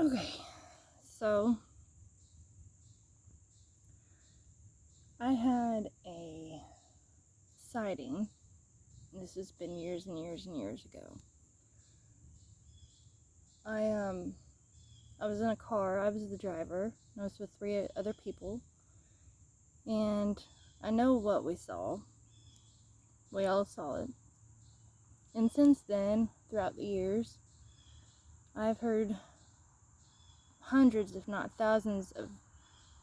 Okay, so I had a sighting. This has been years and years and years ago. I was in a car. I was the driver. I was with 3 other people, and I know what we saw. We all saw it. And since then, throughout the years, I've heard hundreds, if not thousands, of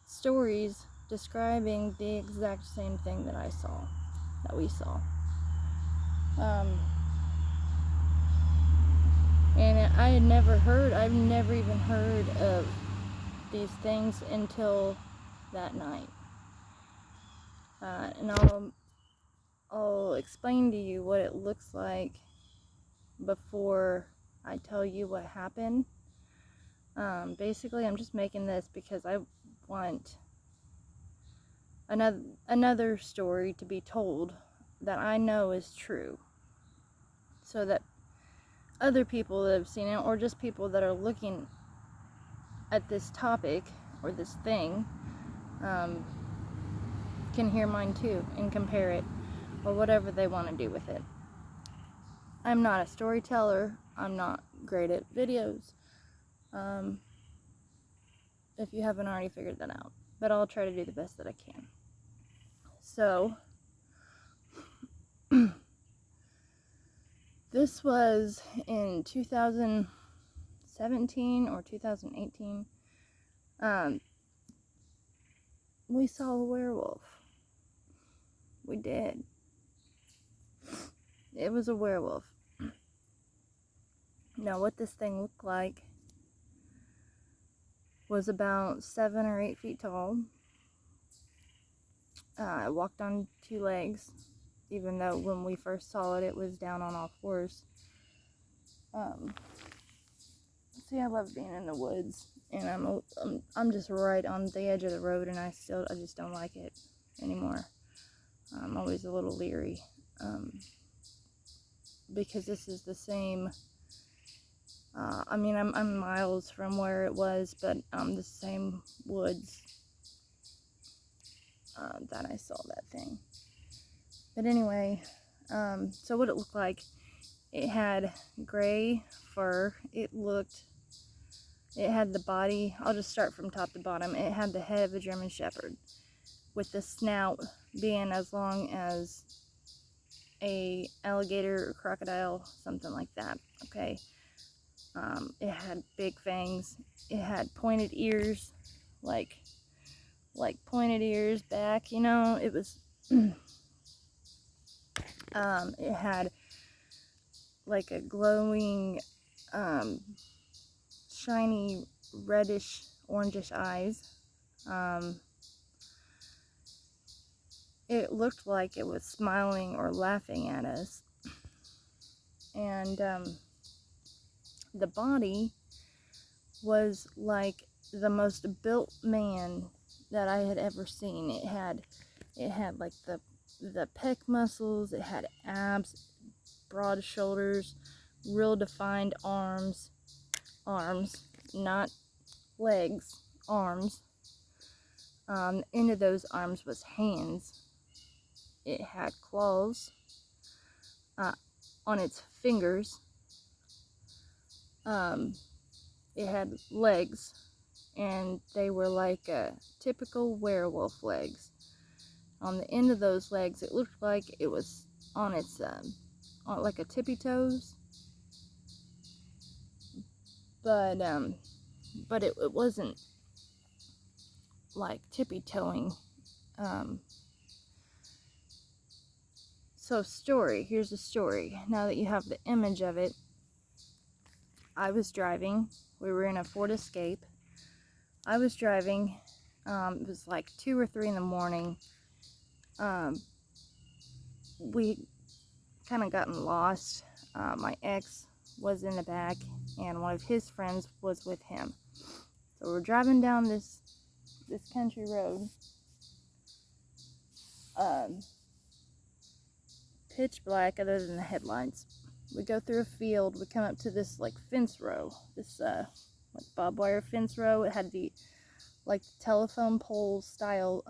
stories describing the exact same thing that we saw. And I've never even heard of these things until that night. And I'll explain to you what it looks like before I tell you what happened. Basically, I'm just making this because I want another story to be told that I know is true, so that other people that have seen it, or just people that are looking at this topic or this thing, can hear mine too and compare it, or whatever they want to do with it. I'm not a storyteller. I'm not great at videos, if you haven't already figured that out, but I'll try to do the best that I can. So this was in 2017 or 2018. We saw a werewolf. We did. It was a werewolf. Now, what this thing looked like was about 7 or 8 feet tall. It walked on 2 legs, even though when we first saw it, it was down on all 4s. See, I love being in the woods, and I'm just right on the edge of the road, and I just don't like it anymore. I'm always a little leery, because this is the same. I'm miles from where it was, but the same woods that I saw that thing. But anyway, so what it looked like, it had gray fur. It had the body, I'll just start from top to bottom. It had the head of a German Shepherd, with the snout being as long as a alligator or crocodile, something like that, okay? It had big fangs. It had pointed ears, like pointed ears back, it was, it had like a glowing, shiny, reddish, orangish eyes. It looked like it was smiling or laughing at us. And the body was like the most built man that I had ever seen. It had like the pec muscles. It had abs, broad shoulders, real defined arms, not legs, arms. Into those arms was hands. It had claws on its fingers. It had legs, and they were like typical werewolf legs. On the end of those legs, it looked like it was on its on like a tippy toes, but it wasn't like tippy toeing. So here's the story. Now that you have the image of it, I was driving. We were in a Ford Escape. I was driving. It was like 2 or 3 in the morning. We kind of gotten lost. My ex was in the back, and one of his friends was with him. So we're driving down this country road. Pitch black other than the headlights. We go through a field. We come up to this like fence row. This like barbed wire fence row. It had the like telephone pole style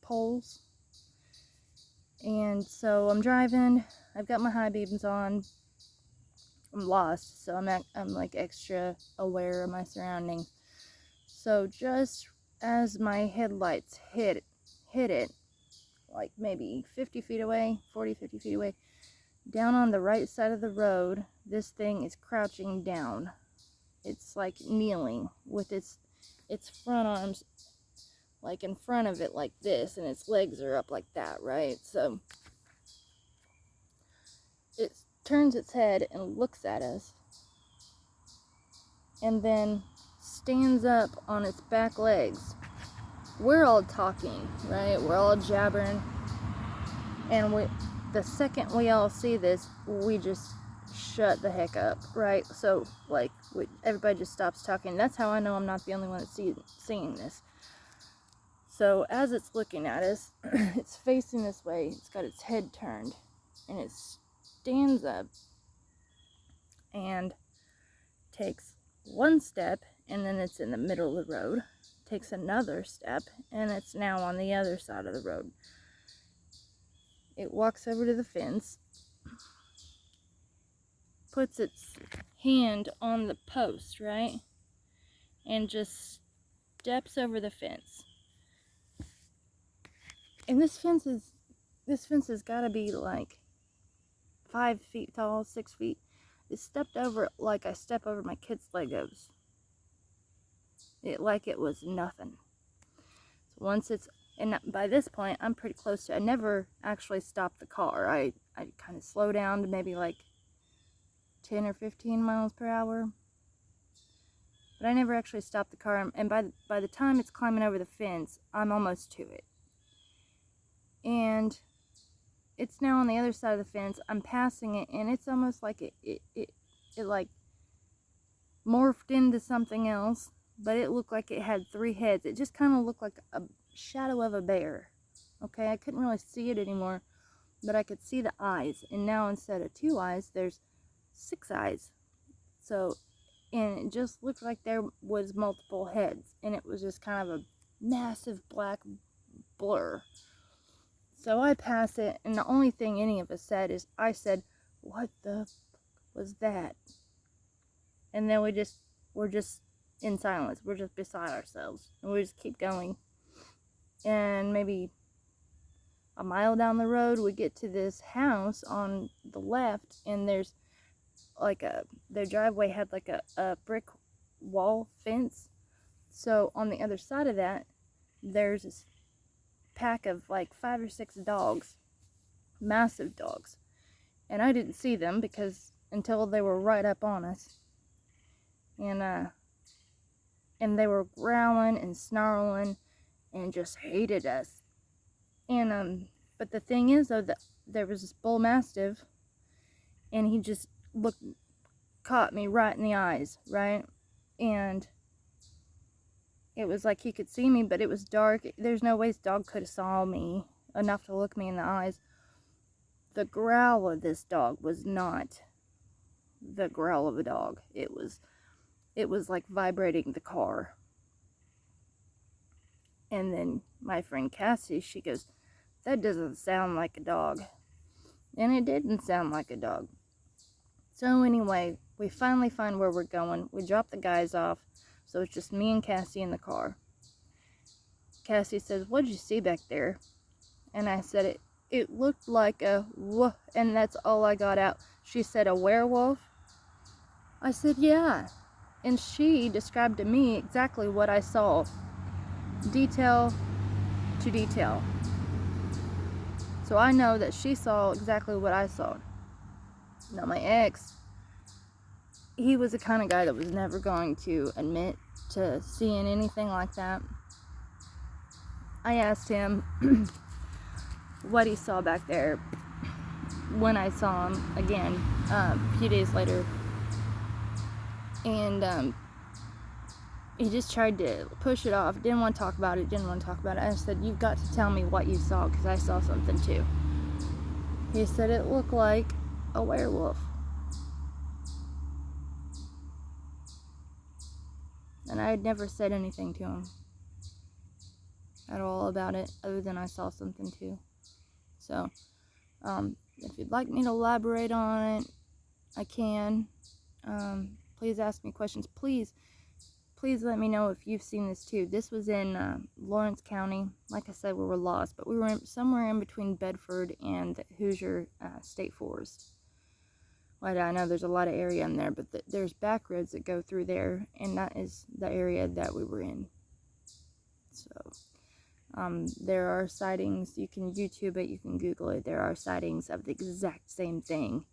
poles. And so I'm driving. I've got my high beams on. I'm lost, so I'm like extra aware of my surroundings. So just as my headlights hit it, like maybe 50 feet away, 40, 50 feet away, down on the right side of the road, this thing is crouching down. It's like kneeling with its front arms like in front of it like this, and its legs are up like that, right? So it turns its head and looks at us, and then stands up on its back legs. We're all talking, right? We're all jabbering, and the second we all see this, we just shut the heck up, right? So like everybody just stops talking. That's how I know I'm not the only one that's seeing this. So as it's looking at us, it's facing this way, it's got its head turned, and it stands up and takes one step, and then it's in the middle of the road, takes another step, and it's now on the other side of the road. It walks over to the fence, puts its hand on the post, right, and just steps over the fence. And this fence has got to be like 5 feet tall, 6 feet. It stepped over it like I step over my kids' Legos. Like it was nothing. So and by this point, I'm pretty close to it. I never actually stopped the car. I kind of slow down to maybe like 10 or 15 miles per hour. But I never actually stopped the car. And by the time it's climbing over the fence, I'm almost to it. And it's now on the other side of the fence. I'm passing it, and it's almost like it like morphed into something else, but it looked like it had 3 heads. It just kind of looked like a shadow of a bear. Okay, I couldn't really see it anymore, but I could see the eyes. And now instead of 2 eyes, there's 6 eyes. So, and it just looked like there was multiple heads, and it was just kind of a massive black blur. So I pass it, and the only thing any of us said is, I said, "What the was that?" And then we're just in silence. We're just beside ourselves, and we just keep going. And maybe a mile down the road, we get to this house on the left, and there's like their driveway had like a brick wall fence. So on the other side of that, there's this pack of like 5 or 6 dogs, massive dogs, and I didn't see them because until they were right up on us, and they were growling and snarling and just hated us. And but the thing is though, that there was this bull mastiff, and he just caught me right in the eyes, right? And it was like he could see me, but it was dark. There's no way this dog could have saw me enough to look me in the eyes. The growl of this dog was not the growl of a dog. It was like vibrating the car. And then my friend Cassie, she goes, "That doesn't sound like a dog." And it didn't sound like a dog. So anyway, we finally find where we're going. We drop the guys off. So it's just me and Cassie in the car. Cassie says, "What did you see back there?" And I said, it looked like a woof, and that's all I got out. She said, "A werewolf?" I said, "Yeah." And she described to me exactly what I saw, detail to detail. So I know that she saw exactly what I saw. Now my ex, he was the kind of guy that was never going to admit to seeing anything like that. I asked him what he saw back there when I saw him again a few days later. And he just tried to push it off. Didn't want to talk about it. I said, "You've got to tell me what you saw, because I saw something too." He said it looked like a werewolf. And I had never said anything to him at all about it, other than I saw something too. So, if you'd like me to elaborate on it, I can. Please ask me questions. Please let me know if you've seen this too. This was in Lawrence County. Like I said, we were lost, but we were somewhere in between Bedford and the Hoosier State Forest. Well, I know there's a lot of area in there, but there's back roads that go through there, and that is the area that we were in. So, there are sightings. You can YouTube it, you can Google it. There are sightings of the exact same thing.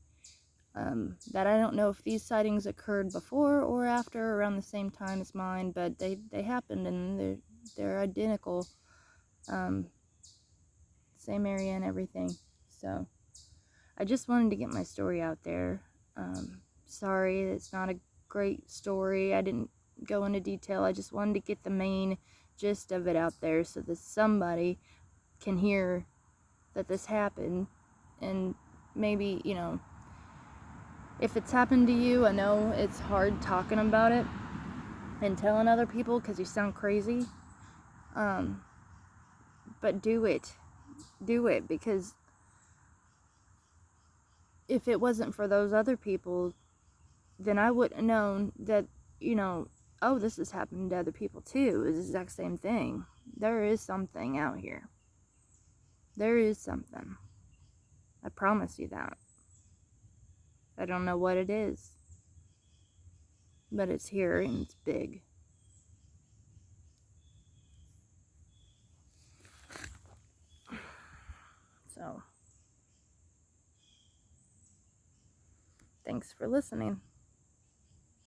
That I don't know if these sightings occurred before or after, around the same time as mine, but they happened, and they're identical. Same area and everything. So, I just wanted to get my story out there. Sorry, it's not a great story. I didn't go into detail. I just wanted to get the main gist of it out there so that somebody can hear that this happened, and maybe, if it's happened to you, I know it's hard talking about it and telling other people because you sound crazy, but do it, because if it wasn't for those other people, then I wouldn't have known that, oh, this has happened to other people too. It's the exact same thing. There is something out here. There is something. I promise you that. I don't know what it is, but it's here and it's big. So, thanks for listening.